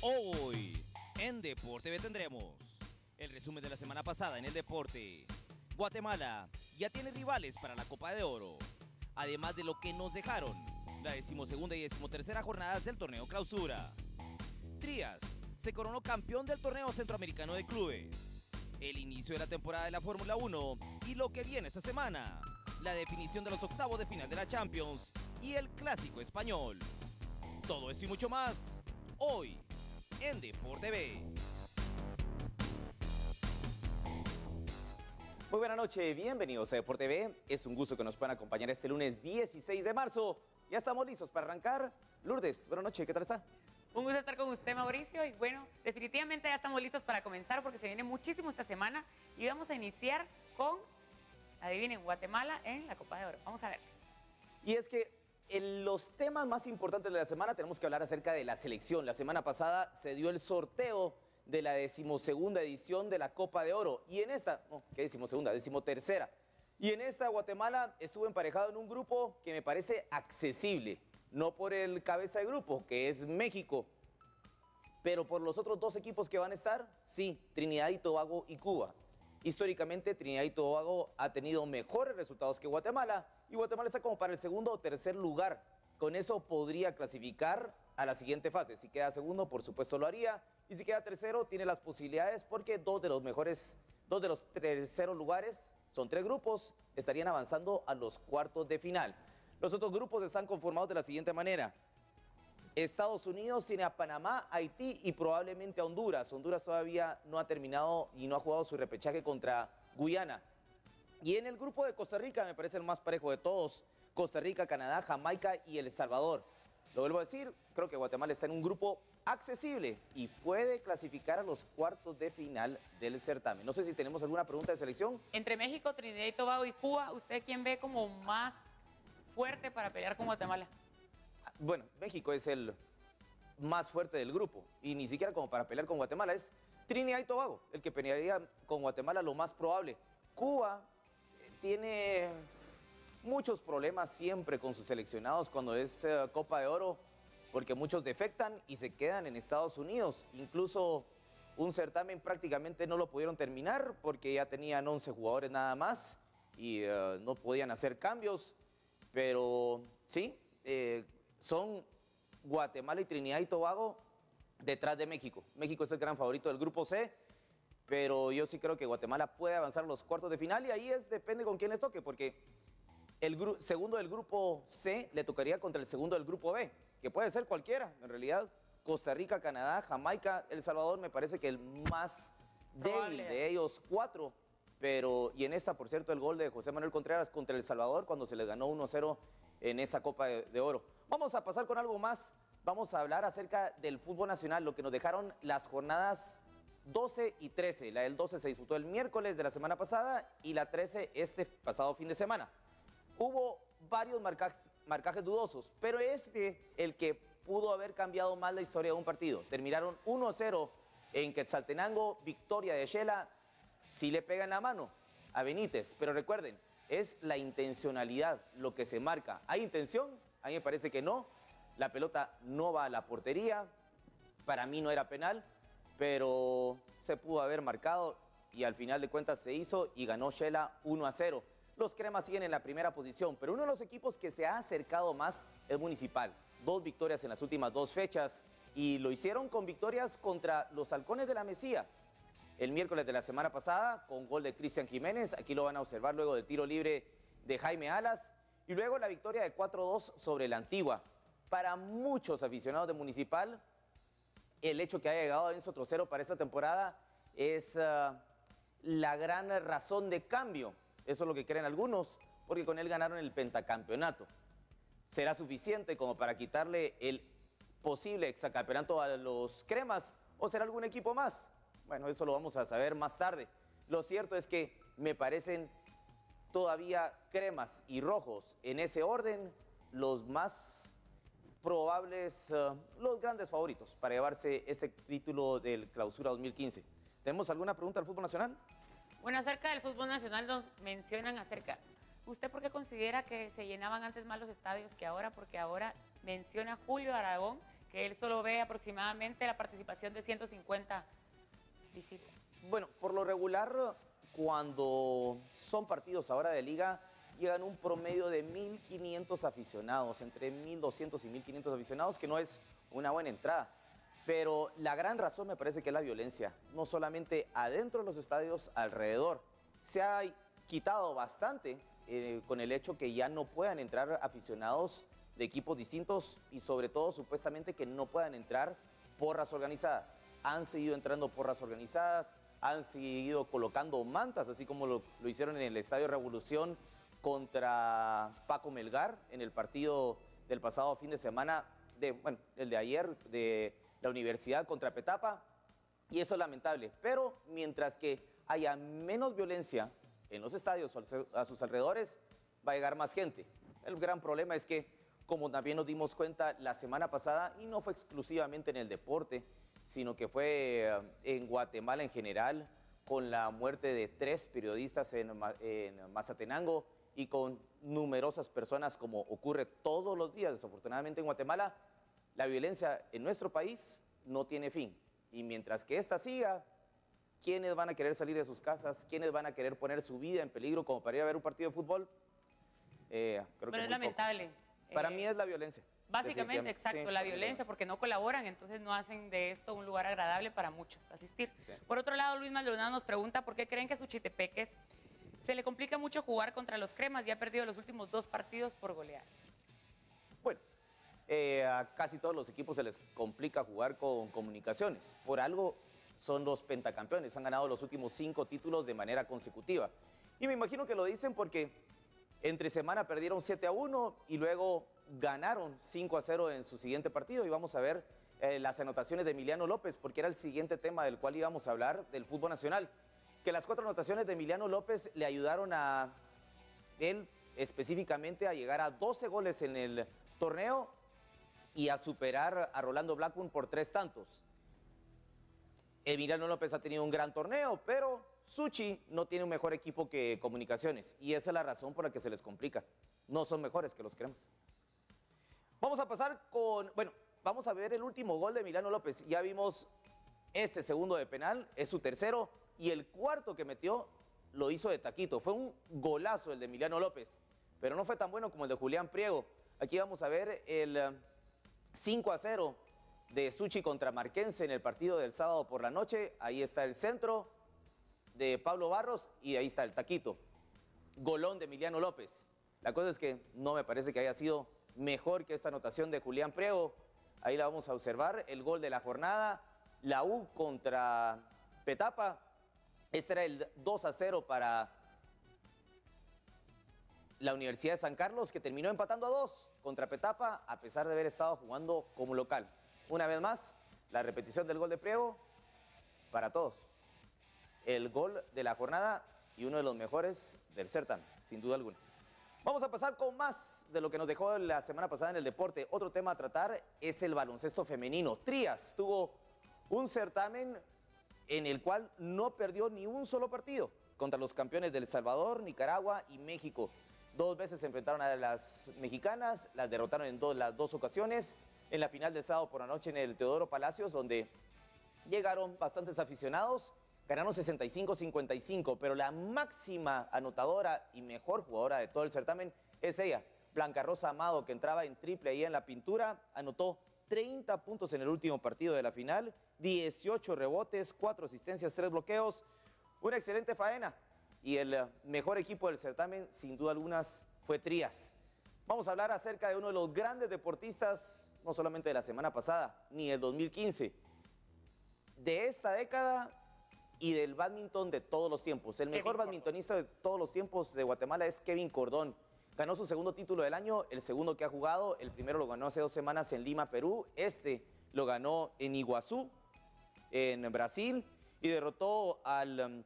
Hoy, en Deporte B tendremos el resumen de la semana pasada en el deporte. Guatemala ya tiene rivales para la Copa de Oro, además de lo que nos dejaron la 12ª y 13ª jornadas del torneo Clausura. Trías se coronó campeón del torneo centroamericano de clubes. El inicio de la temporada de la Fórmula 1 y lo que viene esta semana. La definición de los octavos de final de la Champions y el clásico español. Todo esto y mucho más, hoy en Deporte B. Muy buena noche, bienvenidos a Deporte B. Es un gusto que nos puedan acompañar este lunes 16 de marzo. Ya estamos listos para arrancar. Lourdes, buenas noches, ¿qué tal está? Un gusto estar con usted, Mauricio, y bueno, definitivamente ya estamos listos para comenzar porque se viene muchísimo esta semana y vamos a iniciar con, adivinen, Guatemala en la Copa de Oro. Vamos a ver. Y es que en los temas más importantes de la semana tenemos que hablar acerca de la selección. La semana pasada se dio el sorteo de la 12ª edición de la Copa de Oro y en esta, ¿qué 12ª? 13ª. Y en esta Guatemala estuvo emparejado en un grupo que me parece accesible. No por el cabeza de grupo, que es México, pero por los otros dos equipos que van a estar, sí, Trinidad y Tobago y Cuba. Históricamente, Trinidad y Tobago ha tenido mejores resultados que Guatemala, y Guatemala está como para el segundo o tercer lugar. Con eso podría clasificar a la siguiente fase. Si queda segundo, por supuesto lo haría, y si queda tercero, tiene las posibilidades, porque dos de los terceros lugares, son 3 grupos, estarían avanzando a los cuartos de final. Los otros grupos están conformados de la siguiente manera. Estados Unidos tiene a Panamá, Haití y probablemente a Honduras. Honduras todavía no ha terminado y no ha jugado su repechaje contra Guyana. Y en el grupo de Costa Rica me parece el más parejo de todos. Costa Rica, Canadá, Jamaica y El Salvador. Lo vuelvo a decir, creo que Guatemala está en un grupo accesible y puede clasificar a los cuartos de final del certamen. No sé si tenemos alguna pregunta de selección. Entre México, Trinidad y Tobago y Cuba, ¿usted quién ve como más fuerte para pelear con Guatemala? Bueno, México es el más fuerte del grupo y ni siquiera como para pelear con Guatemala, es Trinidad y Tobago el que pelearía con Guatemala lo más probable. Cuba tiene muchos problemas siempre con sus seleccionados cuando es Copa de Oro, porque muchos defectan y se quedan en Estados Unidos. Incluso un certamen prácticamente no lo pudieron terminar porque ya tenían 11 jugadores nada más y no podían hacer cambios. Pero sí, son Guatemala y Trinidad y Tobago detrás de México. México es el gran favorito del grupo C, pero yo sí creo que Guatemala puede avanzar a los cuartos de final y ahí depende con quién les toque, porque el segundo del grupo C le tocaría contra el segundo del grupo B, que puede ser cualquiera, en realidad. Costa Rica, Canadá, Jamaica, El Salvador me parece que el más débil de ellos 4. Pero, y en esta, por cierto, el gol de José Manuel Contreras contra El Salvador cuando se les ganó 1-0 en esa Copa de Oro. Vamos a pasar con algo más. Vamos a hablar acerca del fútbol nacional, lo que nos dejaron las jornadas 12 y 13. La del 12 se disputó el miércoles de la semana pasada y la 13 este pasado fin de semana. Hubo varios marcajes dudosos, pero el que pudo haber cambiado más la historia de un partido. Terminaron 1-0 en Quetzaltenango, victoria de Shela. Sí le pega en la mano a Benítez, pero recuerden, es la intencionalidad lo que se marca. ¿Hay intención? A mí me parece que no. La pelota no va a la portería. Para mí no era penal, pero se pudo haber marcado y al final de cuentas se hizo y ganó Shela 1-0. Los cremas siguen en la primera posición, pero uno de los equipos que se ha acercado más es Municipal. 2 victorias en las últimas 2 fechas y lo hicieron con victorias contra los Halcones de la Mesía. El miércoles de la semana pasada, con gol de Cristian Jiménez, aquí lo van a observar luego del tiro libre de Jaime Alas, y luego la victoria de 4-2 sobre la Antigua. Para muchos aficionados de Municipal, el hecho que haya llegado a Enzo Trocero para esta temporada es la gran razón de cambio. Eso es lo que creen algunos, porque con él ganaron el pentacampeonato. ¿Será suficiente como para quitarle el posible exacampeonato a los cremas o será algún equipo más? Bueno, eso lo vamos a saber más tarde. Lo cierto es que me parecen todavía cremas y rojos en ese orden los más probables, los grandes favoritos para llevarse este título del Clausura 2015. ¿Tenemos alguna pregunta al fútbol nacional? Bueno, acerca del fútbol nacional nos mencionan ¿usted por qué considera que se llenaban antes más los estadios que ahora? Porque ahora menciona Julio Aragón que él solo ve aproximadamente la participación de 150 visitas. Bueno, por lo regular, cuando son partidos ahora de liga, llegan un promedio de 1.500 aficionados, entre 1.200 y 1.500 aficionados, que no es una buena entrada. Pero la gran razón me parece que es la violencia, no solamente adentro de los estadios, alrededor. Se ha quitado bastante con el hecho que ya no puedan entrar aficionados de equipos distintos y sobre todo supuestamente que no puedan entrar porras organizadas. Han seguido entrando porras organizadas, han seguido colocando mantas, así como lo hicieron en el Estadio Revolución contra Paco Melgar en el partido del pasado fin de semana, el de ayer, de la Universidad contra Petapa, y eso es lamentable. Pero mientras que haya menos violencia en los estadios o a sus alrededores, va a llegar más gente. El gran problema es que, como también nos dimos cuenta la semana pasada, y no fue exclusivamente en el deporte, sino que fue en Guatemala en general, con la muerte de 3 periodistas en Mazatenango y con numerosas personas, como ocurre todos los días, desafortunadamente en Guatemala, la violencia en nuestro país no tiene fin. Y mientras que esta siga, ¿quiénes van a querer salir de sus casas? ¿Quiénes van a querer poner su vida en peligro como para ir a ver un partido de fútbol? Creo Pero que es lamentable. Para mí es la violencia. Básicamente, exacto, Sí, la violencia, porque no colaboran, entonces no hacen de esto un lugar agradable para muchos asistir. Sí. Por otro lado, Luis Maldonado nos pregunta por qué creen que a Suchitepeques se le complica mucho jugar contra los Cremas y ha perdido los últimos 2 partidos por goleadas. Bueno, a casi todos los equipos se les complica jugar con Comunicaciones. Por algo son los pentacampeones, han ganado los últimos 5 títulos de manera consecutiva. Y me imagino que lo dicen porque entre semana perdieron 7-1 y luego ganaron 5-0 en su siguiente partido. Y vamos a ver las anotaciones de Emiliano López, porque era el siguiente tema del cual íbamos a hablar, del fútbol nacional. Que las 4 anotaciones de Emiliano López le ayudaron a él específicamente a llegar a 12 goles en el torneo y a superar a Rolando Blackburn por 3 tantos. Emiliano López ha tenido un gran torneo, pero Suchi no tiene un mejor equipo que Comunicaciones. Y esa es la razón por la que se les complica. No son mejores que los Cremas. Vamos a pasar vamos a ver el último gol de Emiliano López. Ya vimos este segundo de penal, es su tercero. Y el cuarto que metió lo hizo de taquito. Fue un golazo el de Emiliano López, pero no fue tan bueno como el de Julián Priego. Aquí vamos a ver el 5-0 de Suchi contra Marquense en el partido del sábado por la noche. Ahí está el centro de Pablo Barros y ahí está el taquito. Golón de Emiliano López. La cosa es que no me parece que haya sido mejor que esta anotación de Julián Priego. Ahí la vamos a observar, el gol de la jornada. La U contra Petapa. Este era el 2-0 para la Universidad de San Carlos, que terminó empatando a 2 contra Petapa, a pesar de haber estado jugando como local. Una vez más, la repetición del gol de Priego para todos. El gol de la jornada y uno de los mejores del certamen, sin duda alguna. Vamos a pasar con más de lo que nos dejó la semana pasada en el deporte. Otro tema a tratar es el baloncesto femenino. Trías tuvo un certamen en el cual no perdió ni un solo partido contra los campeones de El Salvador, Nicaragua y México. 2 veces se enfrentaron a las mexicanas, las derrotaron en las 2 ocasiones. En la final de sábado por la noche en el Teodoro Palacios, donde llegaron bastantes aficionados, ganaron 65-55, pero la máxima anotadora y mejor jugadora de todo el certamen es ella, Blanca Rosa Amado, que entraba en triple ahí en la pintura, anotó 30 puntos en el último partido de la final, 18 rebotes, 4 asistencias, 3 bloqueos, una excelente faena. Y el mejor equipo del certamen, sin duda algunas, fue Trías. Vamos a hablar acerca de uno de los grandes deportistas, no solamente de la semana pasada, ni del 2015, de esta década y del bádminton de todos los tiempos. El mejor bádmintonista de todos los tiempos de Guatemala es Kevin Cordón. Ganó su segundo título del año, el segundo que ha jugado. El primero lo ganó hace 2 semanas en Lima, Perú. Este lo ganó en Iguazú, en Brasil, y derrotó al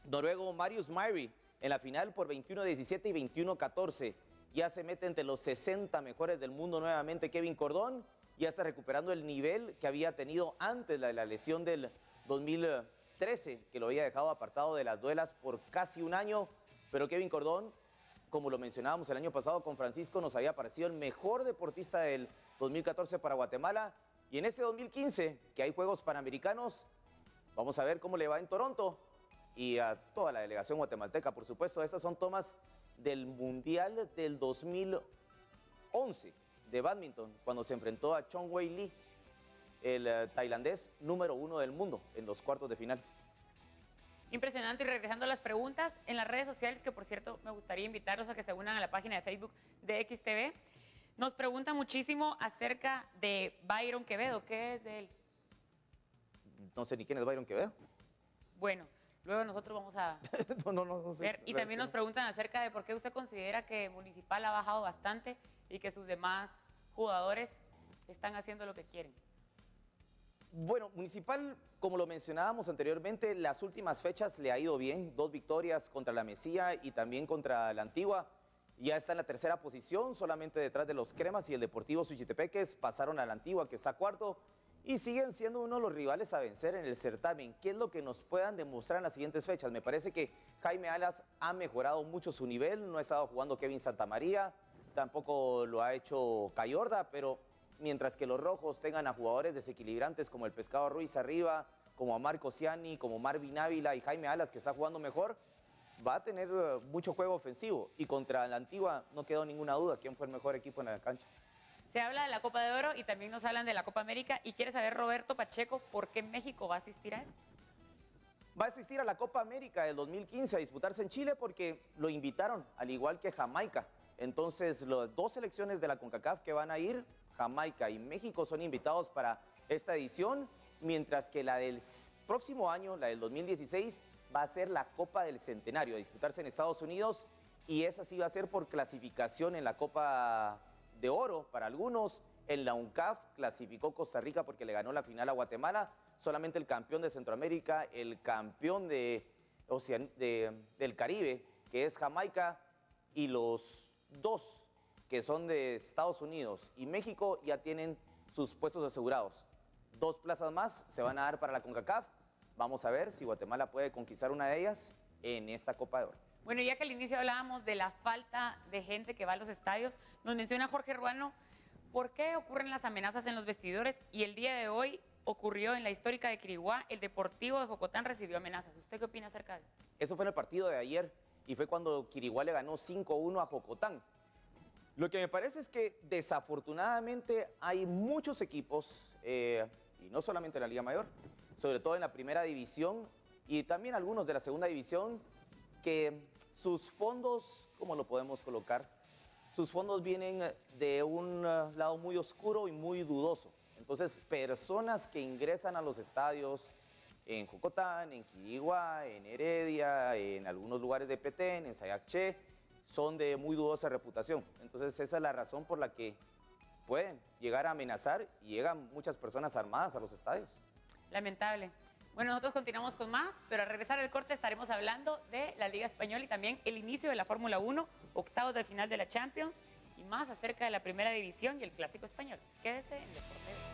noruego Marius Myhre en la final por 21-17 y 21-14. Ya se mete entre los 60 mejores del mundo nuevamente Kevin Cordón. Ya está recuperando el nivel que había tenido antes de la lesión del 2013, que lo había dejado apartado de las duelas por casi un año. Pero Kevin Cordón, como lo mencionábamos el año pasado con Francisco, nos había parecido el mejor deportista del 2014 para Guatemala. Y en este 2015, que hay Juegos Panamericanos, vamos a ver cómo le va en Toronto y a toda la delegación guatemalteca, por supuesto. Estas son tomas del Mundial del 2011 de bádminton, cuando se enfrentó a Chong Wei Lee, el tailandés número 1 del mundo, en los cuartos de final. Impresionante. Y regresando a las preguntas, en las redes sociales, que por cierto me gustaría invitarlos a que se unan a la página de Facebook de XTV, nos pregunta muchísimo acerca de Byron Quevedo. ¿Qué es de él? No sé ni quién es Byron Quevedo. Bueno, luego nosotros vamos a no sé. ver. Y también nos preguntan acerca de por qué usted considera que Municipal ha bajado bastante y que sus demás jugadores están haciendo lo que quieren. Bueno, Municipal, como lo mencionábamos anteriormente, las últimas fechas le ha ido bien. 2 victorias contra la Mesía y también contra la Antigua. Ya está en la tercera posición, solamente detrás de los Cremas y el Deportivo Suchitepeques. Pasaron a la Antigua, que está cuarto, y siguen siendo uno de los rivales a vencer en el certamen. ¿Qué es lo que nos puedan demostrar en las siguientes fechas? Me parece que Jaime Alas ha mejorado mucho su nivel. No ha estado jugando Kevin Santamaría, tampoco lo ha hecho Cayorda, pero mientras que los rojos tengan a jugadores desequilibrantes como el Pescado Ruiz arriba, como a Marco Ciani, como Marvin Ávila y Jaime Alas, que está jugando mejor, va a tener mucho juego ofensivo. Y contra la Antigua no quedó ninguna duda quién fue el mejor equipo en la cancha. Se habla de la Copa de Oro y también nos hablan de la Copa América. Y quiere saber, Roberto Pacheco, ¿por qué México va a asistir a esto? Va a asistir a la Copa América del 2015 a disputarse en Chile porque lo invitaron, al igual que Jamaica. Entonces, las 2 selecciones de la CONCACAF que van a ir, Jamaica y México, son invitados para esta edición, mientras que la del próximo año, la del 2016, va a ser la Copa del Centenario, a disputarse en Estados Unidos, y esa sí va a ser por clasificación en la Copa de Oro para algunos. En la UNCAF clasificó Costa Rica porque le ganó la final a Guatemala. Solamente el campeón de Centroamérica, el campeón del Caribe, que es Jamaica, y los 2 que son de Estados Unidos y México ya tienen sus puestos asegurados. 2 plazas más se van a dar para la CONCACAF. Vamos a ver si Guatemala puede conquistar una de ellas en esta Copa de Oro. Bueno, ya que al inicio hablábamos de la falta de gente que va a los estadios, nos menciona Jorge Ruano, ¿por qué ocurren las amenazas en los vestidores? Y el día de hoy ocurrió en la histórica de Quiriguá, el Deportivo de Jocotán recibió amenazas. ¿Usted qué opina acerca de esto? Eso fue en el partido de ayer y fue cuando Quiriguá le ganó 5-1 a Jocotán. Lo que me parece es que desafortunadamente hay muchos equipos, y no solamente en la Liga Mayor, sobre todo en la primera división y también algunos de la segunda división, que sus fondos, ¿cómo lo podemos colocar? Sus fondos vienen de un lado muy oscuro y muy dudoso. Entonces, personas que ingresan a los estadios en Jocotán, en Quiriguá, en Heredia, en algunos lugares de Petén, en Sayaxché, son de muy dudosa reputación. Entonces, esa es la razón por la que pueden llegar a amenazar y llegan muchas personas armadas a los estadios. Lamentable. Bueno, nosotros continuamos con más, pero al regresar al corte estaremos hablando de la Liga Española y también el inicio de la Fórmula 1, octavos de final de la Champions y más acerca de la Primera División y el Clásico Español. Quédese en Deporte.